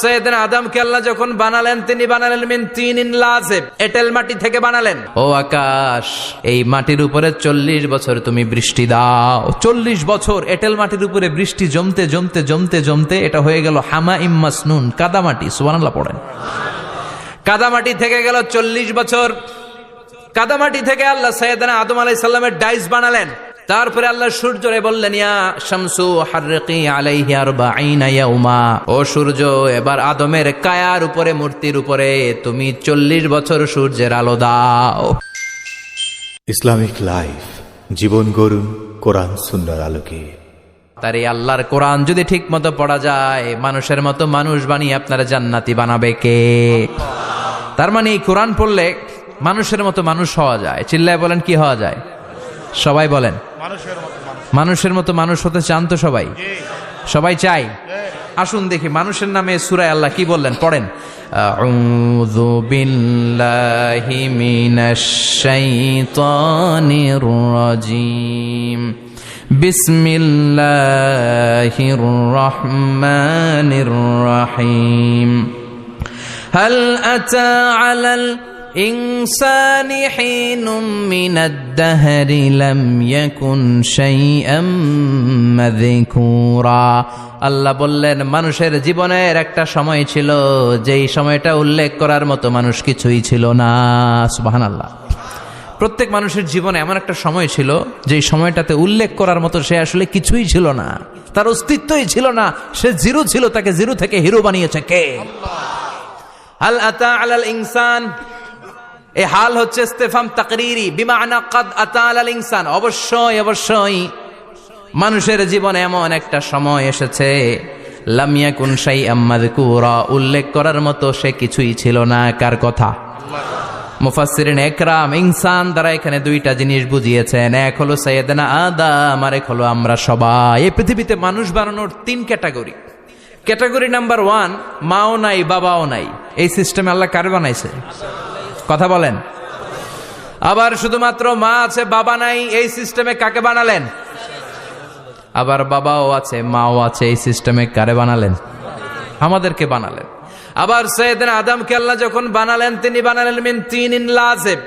সৈয়দনা আদমকে আল্লাহ যখন বানালেন তিনি বানালেন মিন তিনিন লাযিব, এঁটেল মাটি থেকে বানালেন। ও আকাশ, এই মাটির উপরে 40 বছর তুমি বৃষ্টি দাও। 40 বছর এঁটেল মাটির উপরে বৃষ্টি জমতে জমতে জমতে জমতে এটা হয়ে গেল হামাইম মাসনুন, কাদামাটি। সুবহানাল্লাহ পড়েন। কাদামাটি থেকে গেল 40 বছর। কাদামাটি থেকে আল্লাহ সৈয়দনা আদম আলাইহিস সালামের ডাইস বানালেন। তারপরে আল্লাহ সূর্যরে বললেন, ইয়া শামসু হাররিকি আলাইহি 40 ইয়াউমা, ও সূর্য এবার আদমের কায়ার উপরে, মূর্তির উপরে তুমি 40 বছর সূর্যের আলো দাও। ইসলামিক লাইফ, জীবন গড়ুন কোরআন সুন্নাহর আলোকে। তার এই আল্লাহর কোরআন যদি ঠিক মতো পড়া যায়, মানুষের মতো মানুষ বানিয়ে আপনারা জান্নাতি বানাবে কে? তার মানে এই কোরআন পড়লে মানুষের মতো মানুষ হওয়া যায়। চিল্লায় বলেন, কি হওয়া যায়? সবাই বলেন, মানুষের মতো মানুষ হতে চান তো সবাই? সবাই চাই। আসুন দেখি মানুষের নামে সূরায় আল্লাহ কি বললেন, পড়েন। আউযু বিল্লাহি মিনাশ শাইতানির রাজিম, বিসমিল্লাহির রহমানির রহিম। হাল আতা আলাল الإنسان حين من الدهر لم يكن شيئا مذكورا। আল্লাহ বললেন, মানুষের জীবনের একটা সময় ছিল যেই সময়টা উল্লেখ করার মতো মানুষ কিছুই ছিল না। সুবহানাল্লাহ। প্রত্যেক মানুষের জীবনে এমন একটা সময় ছিল যেই সময়টাতে উল্লেখ করার মতো সে আসলে কিছুই ছিল না, তার অস্তিত্বই ছিল না, সে জিরো ছিল। তাকে জিরো থেকে হিরো বানিয়েছে কে? হাল আতা আলাল ইনসান, এই হাল হচ্ছে ইস্তেফাম তাকরিরি, বিমানা কাদ আতা আলাল ইনসান। অবশ্যই অবশ্যই মানুষের জীবনে এমন একটা সময় এসেছে, লাম ইয়াকুন শাইআম মাযকুরা, উল্লেখ করার মতো সে কিছুই ছিল না। কার কথা? মুফাসসিরিন একরাম ইনসান দ্বারা এখানে দুইটা জিনিস বুঝিয়েছেন। এক হলো সাইয়েদনা আদম, আর এক হলো আমরা সবাই। এই পৃথিবীতে মানুষ বানানোর 3 ক্যাটাগরি। ক্যাটাগরি নাম্বার 1, মাও নাই বাবাও নাই। এই সিস্টেমে আল্লাহ কারে বানাইছে? কথা বলেন। আবার শুধুমাত্র মা আছে বাবা নাই, এই সিস্টেমে কাকে বানালেন? আবার বাবাও আছে মাও আছে, এই সিস্টেমে কারে বানালেন? আমাদেরকে বানালেন। আবার সৈয়দনা আদমকে আল্লাহ যখন বানালেন তিনি বানালেন মিন তিনিন লাযিব,